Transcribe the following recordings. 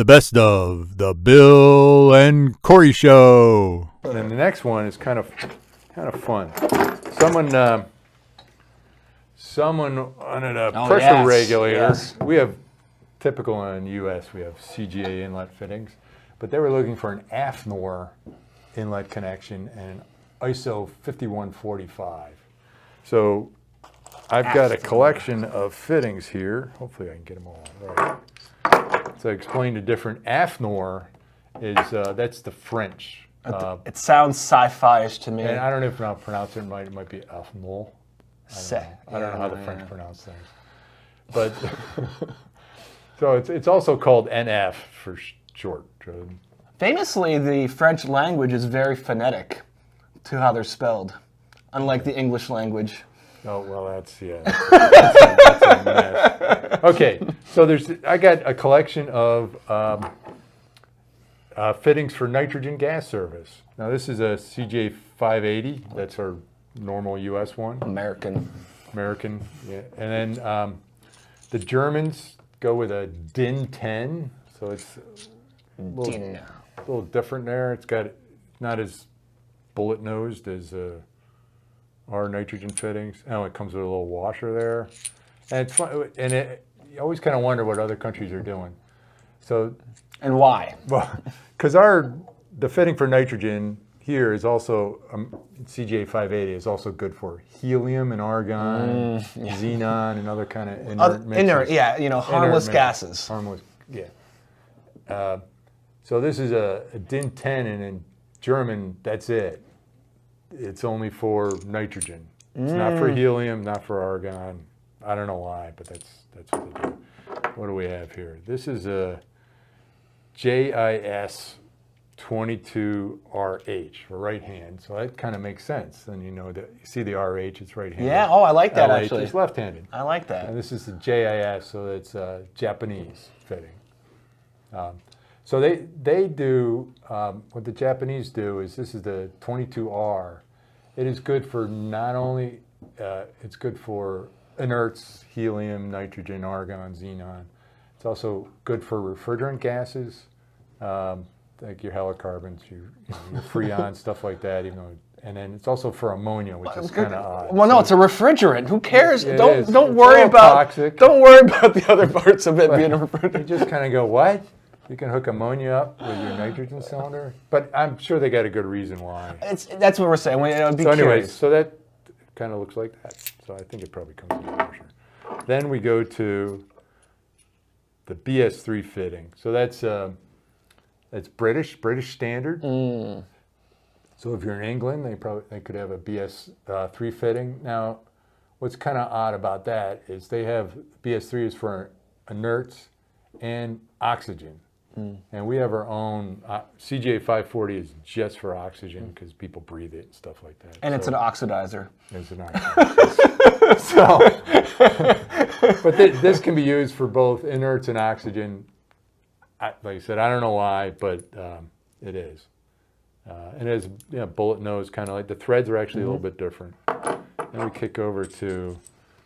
the best of the Bill and Corey Show. And then the next one is kind of fun. Someone wanted a pressure regulator. Yes. We have, typical in the U.S., we have CGA inlet fittings, but they were looking for an AFNOR inlet connection and an ISO 5145. So I've got a collection of fittings here. Hopefully I can get them all right. So I explained the different. AFNOR is, that's the French. It sounds sci-fi-ish to me. And I don't know if I'll pronounce it. It might be AFNOR. I don't know how the French pronounce things. But so it's also called NF for short. Famously, the French language is very phonetic to how they're spelled, unlike the English language. Oh, well, that's a mess. Okay, so I got a collection of fittings for nitrogen gas service. Now, this is a CJ 580. That's our normal U.S. one. American, yeah. And then the Germans go with a DIN 10, so it's a little different there. It's got not as bullet-nosed as our nitrogen fittings. Oh, it comes with a little washer there. And it's fun, and you always kind of wonder what other countries are doing. So, and why? Well, because the fitting for nitrogen here is also, CJ 580 is also good for helium and argon, xenon, and other kind of inert mixes. Harmless gases. Harmless, yeah. So this is a DIN 10, and in German, that's it. It's only for nitrogen. It's not for helium, not for argon. I don't know why, but that's what they do. What do we have here? This is a JIS 22RH for right hand, so that kind of makes sense. Then you see the RH, it's right handed. Yeah, I like that LH actually. It's left handed. I like that. And this is the JIS, so it's Japanese fitting. So they do, what the Japanese do is, this is the 22R. It is good for not only, it's good for inerts, helium, nitrogen, argon, xenon. It's also good for refrigerant gases, like your halocarbons, your freon, stuff like that. And then it's also for ammonia, which is kind of odd. Well, no, it's a refrigerant. Who cares? Don't worry about the other parts of it being a refrigerant. You just kind of go, what? You can hook ammonia up with your nitrogen cylinder, but I'm sure they got a good reason why. That's what we're saying. So that kind of looks like that. So I think it probably comes with a washer. Then we go to the BS3 fitting. So that's British standard. So if you're in England, they could have a BS3 fitting. Now, what's kind of odd about that is they have BS3 is for inerts and oxygen. And we have our own, CJ 540 is just for oxygen because people breathe it and stuff like that. And it's an oxidizer. It's an oxidizer. But this can be used for both inerts and oxygen. Like I said, I don't know why, but it is. And it has bullet nose, kind of like the threads are actually a little bit different. Then we kick over to,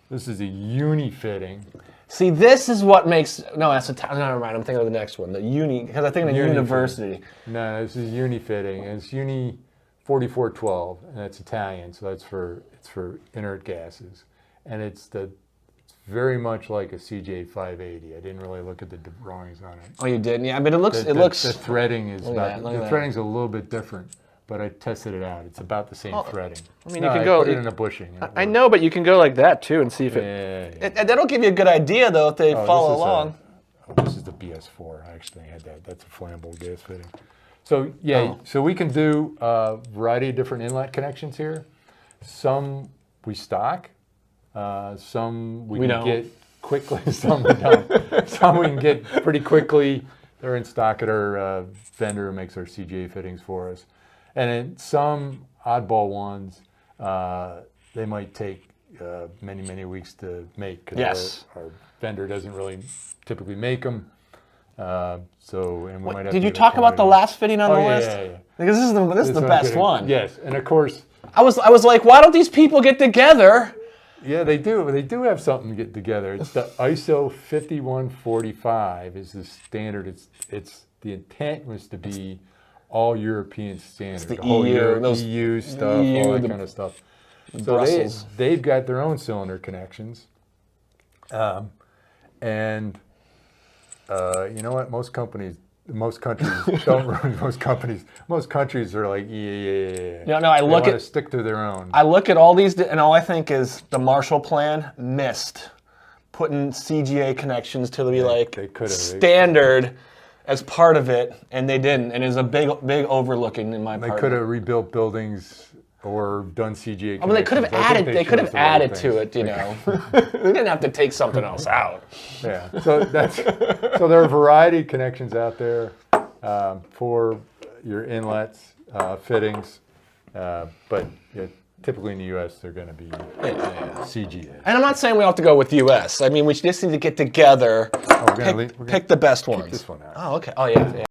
this is a uni fitting. See, this is what makes, no, never mind, I'm thinking of the next one, the uni, because I think of the university. No, this is uni fitting, and it's uni 4412, and it's Italian, so it's for inert gases. And it's very much like a CJ 580. I didn't really look at the drawings on it. Oh, you didn't? Yeah, but it looks. The threading is threading's a little bit different, but I tested it out. It's about the same threading. I mean, you can go. Put it in a bushing. I know, but you can go like that too and see if it. That'll give you a good idea though if they follow along. This is the BS4. I actually had that. That's a flammable gas fitting. So so we can do a variety of different inlet connections here. Some we stock. Some we can get quickly. Some we don't. Some we can get pretty quickly. They're in stock at our vendor who makes our CJ fittings for us. And then some oddball ones, they might take many, many weeks to make because our vendor doesn't really typically make them. And we might have did you talk about the last fitting on the list? Yeah. Because this is the best one. Yes, and of course. I was like, why don't these people get together Yeah, they do. They do have something to get together. It's the ISO 5145 is the standard. It's the intent was to be all European standard. the whole EU, those EU stuff, EU, all that the kind of stuff. So Brussels. they've got their own cylinder connections. And you know what? Most countries don't run. Most countries are like, yeah. No, I They look wanna at stick to their own. I look at all these, and all I think is the Marshall Plan missed putting CGA connections to be like they could've. standard as part of it, and they didn't. And it's a big overlooking in my They part. could have rebuilt buildings or done CGA. I mean, they could have added. They could have added to it. You know. know, they didn't have to take something else out. Yeah. So so there are a variety of connections out there for your inlets, fittings, but typically in the U.S. they're going to be CGA. And I'm not saying we don't have to go with US. I mean, we just need to get together, We're gonna pick the best ones. this one out. Oh, okay. Oh, yeah.